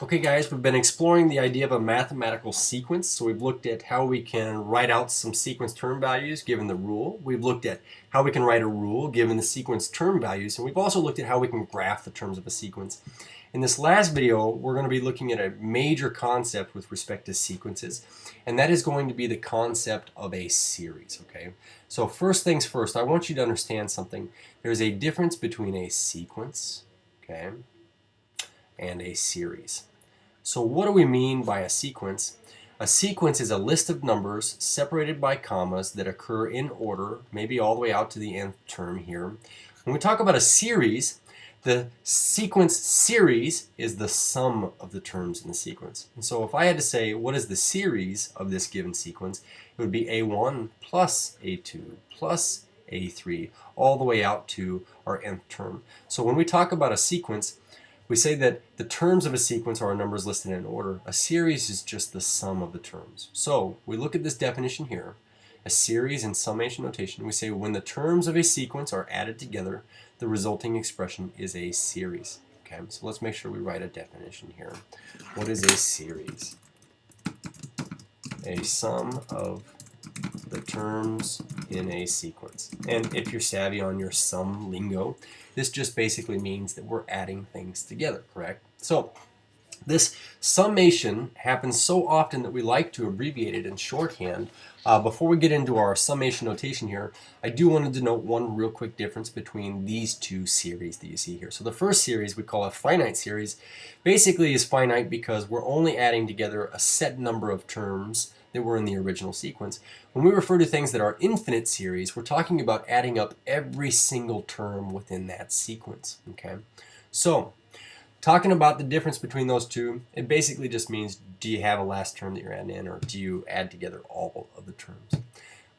Okay guys, we've been exploring the idea of a mathematical sequence. So we've looked at how we can write out some sequence term values given the rule. We've looked at how we can write a rule given the sequence term values. And we've also looked at how we can graph the terms of a sequence. In this last video, we're going to be looking at a major concept with respect to sequences. And that is going to be the concept of a series, okay? So first things first, I want you to understand something. There's a difference between a sequence, okay, and a series. So what do we mean by a sequence? A sequence is a list of numbers separated by commas that occur in order, maybe all the way out to the nth term here. When we talk about a series, the sequence series is the sum of the terms in the sequence. And so if I had to say what is the series of this given sequence, it would be A1 plus A2 plus A3 all the way out to our nth term. So when we talk about a sequence, we say that the terms of a sequence are numbers listed in order. A series is just the sum of the terms. So we look at this definition here. A series in summation notation, we say when the terms of a sequence are added together, the resulting expression is a series. Okay, so let's make sure we write a definition here. What is a series? A sum of the terms in a sequence. And if you're savvy on your sum lingo, this just basically means that we're adding things together, correct? So this summation happens so often that we like to abbreviate it in shorthand. Before we get into our summation notation here, I do want to denote one real quick difference between these two series that you see here. So the first series we call a finite series basically is finite because we're only adding together a set number of terms that were in the original sequence. When we refer to things that are infinite series, we're talking about adding up every single term within that sequence. Okay, so talking about the difference between those two, it basically just means, do you have a last term that you're adding in, or do you add together all of the terms?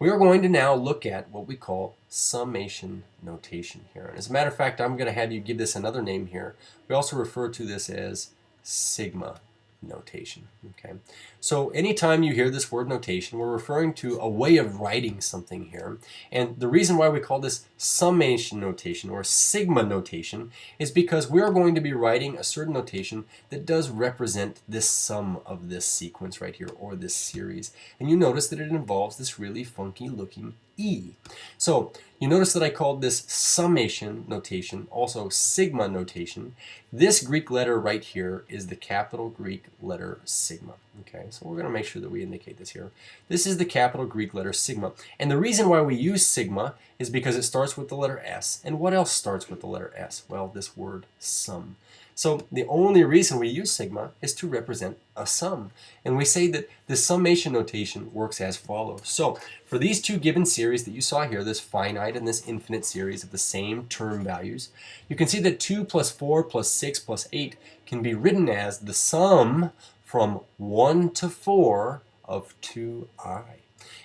We are going to now look at what we call summation notation here. And as a matter of fact, I'm going to have you give this another name here. We also refer to this as sigma notation. Okay, so anytime you hear this word notation, we're referring to a way of writing something here. And the reason why we call this summation notation or sigma notation is because we're going to be writing a certain notation that does represent this sum of this sequence right here, or this series. And you notice that it involves this really funky looking E. So you notice that I called this summation notation also sigma notation. This Greek letter right here is the capital Greek letter sigma. Okay, so we're going to make sure that we indicate this here. This is the capital Greek letter sigma. And the reason why we use sigma is because it starts with the letter S. And what else starts with the letter S? Well, this word sum. So the only reason we use sigma is to represent a sum. And we say that the summation notation works as follows. So for these two given series that you saw here, this finite and this infinite series of the same term values, you can see that 2 plus 4 plus 6 plus 8 can be written as the sum from 1 to 4 of 2i.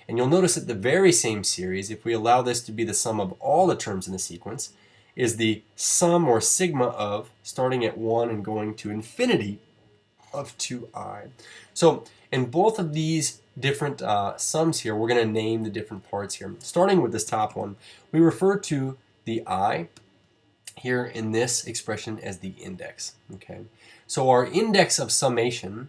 And you'll notice that the very same series, if we allow this to be the sum of all the terms in the sequence, is the sum or sigma of starting at 1 and going to infinity of 2i. So in both of these different sums here, we're going to name the different parts here. Starting with this top one, we refer to the I here in this expression as the index. Okay, so our index of summation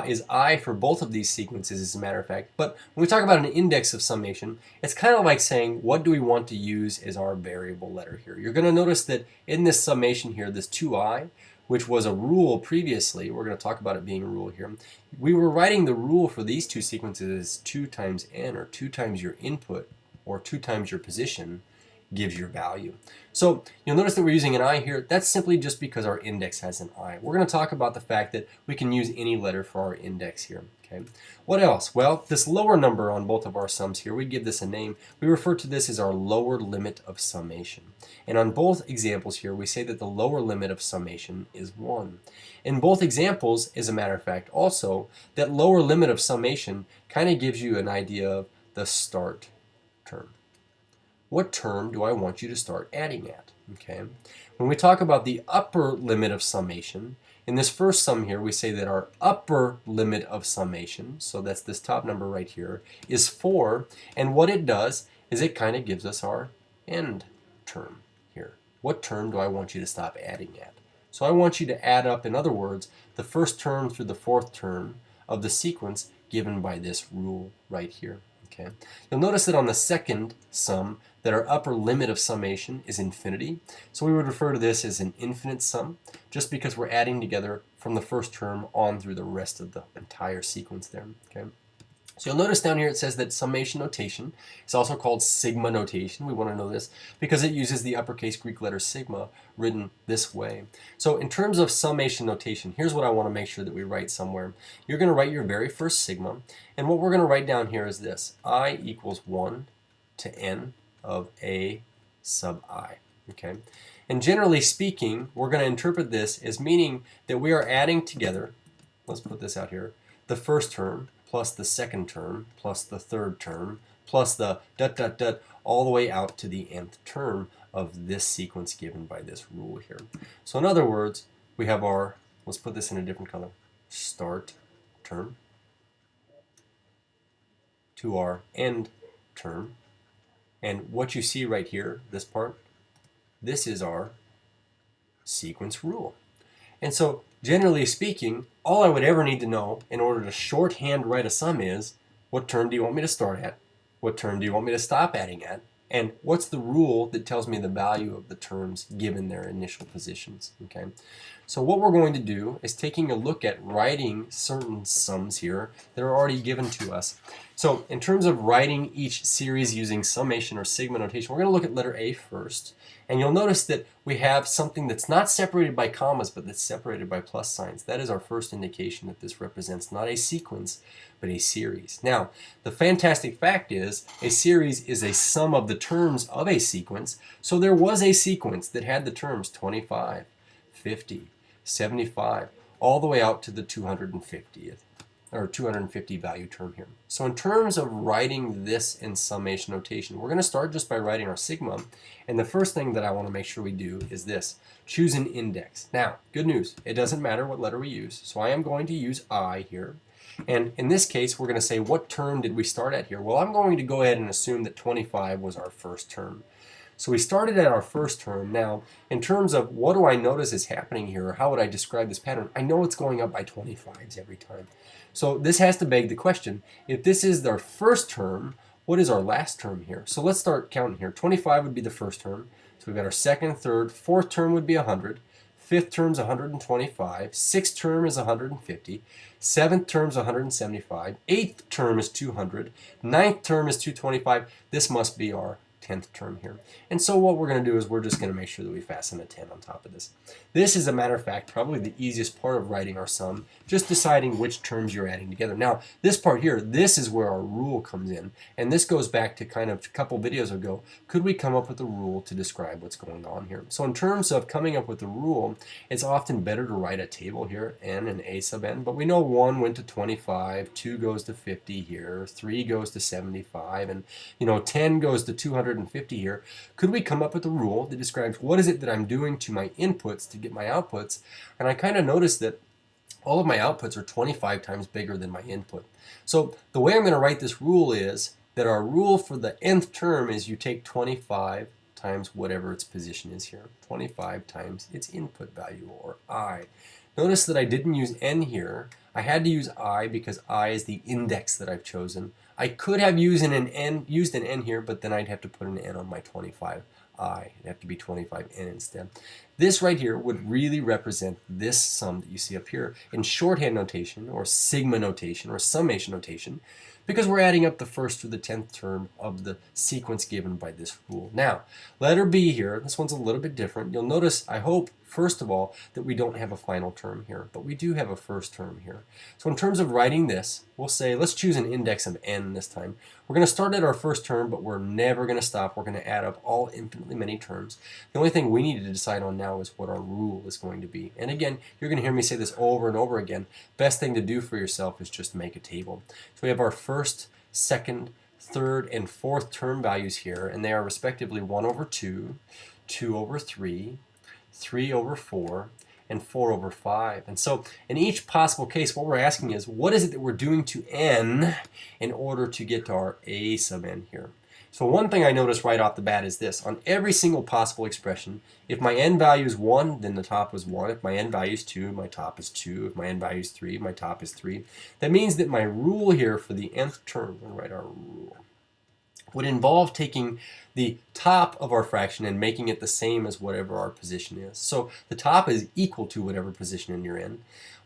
is I for both of these sequences, as a matter of fact. But when we talk about an index of summation, it's kind of like saying, what do we want to use as our variable letter here? You're going to notice that in this summation here, this 2i, which was a rule previously, we're going to talk about it being a rule here. We were writing the rule for these two sequences as 2 times n, or 2 times your input, or 2 times your position, gives your value. So you'll notice that we're using an I here. That's simply just because our index has an I. We're going to talk about the fact that we can use any letter for our index here. Okay. What else? Well, this lower number on both of our sums here, we give this a name. We refer to this as our lower limit of summation. And on both examples here, we say that the lower limit of summation is 1. In both examples, as a matter of fact, also, that lower limit of summation kind of gives you an idea of the start term. What term do I want you to start adding at? Okay. When we talk about the upper limit of summation, in this first sum here, we say that our upper limit of summation, so that's this top number right here, is 4. And what it does is it kind of gives us our end term here. What term do I want you to stop adding at? So I want you to add up, in other words, the first term through the fourth term of the sequence given by this rule right here. Okay. You'll notice that on the second sum that our upper limit of summation is infinity. So we would refer to this as an infinite sum just because we're adding together from the first term on through the rest of the entire sequence there. Okay. So you'll notice down here it says that summation notation is also called sigma notation. We want to know this because it uses the uppercase Greek letter sigma written this way. So in terms of summation notation, here's what I want to make sure that we write somewhere. You're going to write your very first sigma, and what we're going to write down here is this: I equals 1 to n of a sub I. Okay? And generally speaking, we're going to interpret this as meaning that we are adding together, let's put this out here, the first term plus the second term plus the third term plus the ... all the way out to the nth term of this sequence given by this rule here. So in other words, we have our, let's put this in a different color, start term to our end term. And what you see right here, this part, this is our sequence rule. And so, generally speaking, all I would ever need to know in order to shorthand write a sum is, what term do you want me to start at? What term do you want me to stop adding at? And what's the rule that tells me the value of the terms given their initial positions? Okay. So what we're going to do is taking a look at writing certain sums here that are already given to us. So in terms of writing each series using summation or sigma notation, we're going to look at letter A first. And you'll notice that we have something that's not separated by commas, but that's separated by plus signs. That is our first indication that this represents not a sequence, but a series. Now, the fantastic fact is a series is a sum of the terms of a sequence. So there was a sequence that had the terms 25, 50, 75, all the way out to the 250th. Or 250 value term here. So in terms of writing this in summation notation, we're going to start just by writing our sigma. And the first thing that I want to make sure we do is this: choose an index. Now, good news, it doesn't matter what letter we use. So I am going to use I here. And in this case, we're going to say, what term did we start at here? Well, I'm going to go ahead and assume that 25 was our first term. So we started at our first term. Now, in terms of what do I notice is happening here, or how would I describe this pattern? I know it's going up by 25s every time. So this has to beg the question, if this is our first term, what is our last term here? So let's start counting here. 25 would be the first term. So we've got our second, third, fourth term would be 100. Fifth term is 125. Sixth term is 150. Seventh term is 175. Eighth term is 200. Ninth term is 225. This must be our 10th term here. And so what we're going to do is we're just going to make sure that we fasten a 10 on top of this. This is, a matter of fact, probably the easiest part of writing our sum, just deciding which terms you're adding together. Now, this part here, this is where our rule comes in, and this goes back to kind of a couple videos ago. Could we come up with a rule to describe what's going on here? So in terms of coming up with a rule, it's often better to write a table here, n and a sub n, but we know 1 went to 25, 2 goes to 50 here, 3 goes to 75, and 10 goes to 250 here. Could we come up with a rule that describes what is it that I'm doing to my inputs to get my outputs? And I kind of noticed that all of my outputs are 25 times bigger than my input. So the way I'm going to write this rule is that our rule for the nth term is you take 25 times whatever its position is here. 25 times its input value, or I. Notice that I didn't use n here. I had to use I because I is the index that I've chosen. I could have used an n here, but then I'd have to put an n on my 25i. It'd have to be 25n instead. This right here would really represent this sum that you see up here in shorthand notation, or sigma notation, or summation notation, because we're adding up the first through the 10th term of the sequence given by this rule. Now, letter B here, this one's a little bit different. You'll notice, I hope, first of all, that we don't have a final term here, but we do have a first term here. So in terms of writing this, we'll say, let's choose an index of n this time. We're going to start at our first term, but we're never going to stop. We're going to add up all infinitely many terms. The only thing we need to decide on now is what our rule is going to be. And again, you're going to hear me say this over and over again. Best thing to do for yourself is just make a table. So we have our first, second, third, and fourth term values here, and they are respectively 1 over 2, 2 over 3, 3 over 4, and 4 over 5. And so in each possible case, what we're asking is, what is it that we're doing to n in order to get to our a sub n here? So one thing I noticed right off the bat is this. On every single possible expression, if my n value is 1, then the top is 1. If my n value is 2, my top is 2. If my n value is 3, my top is 3. That means that my rule here for the nth term, we'll write our rule, would involve taking the top of our fraction and making it the same as whatever our position is. So the top is equal to whatever position in your n.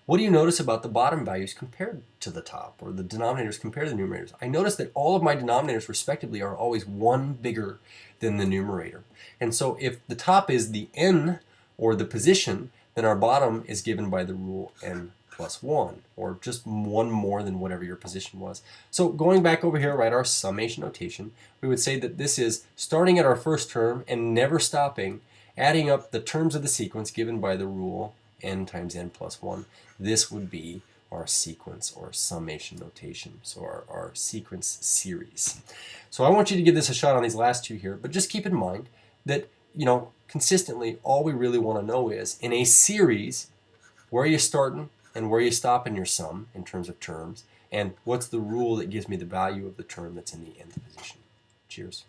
What do you notice about the bottom values compared to the top, or the denominators compared to the numerators? I notice that all of my denominators respectively are always 1 bigger than the numerator. And so if the top is the n, or the position, then our bottom is given by the rule n plus 1, or just 1 more than whatever your position was. So going back over here, write our summation notation. We would say that this is starting at our first term and never stopping, adding up the terms of the sequence given by the rule n times n plus 1. This would be our sequence or summation notation, so our sequence series. So I want you to give this a shot on these last two here, but just keep in mind that, consistently, all we really want to know is, in a series, where are you starting and where are you stopping your sum in terms of terms, and what's the rule that gives me the value of the term that's in the nth position. Cheers.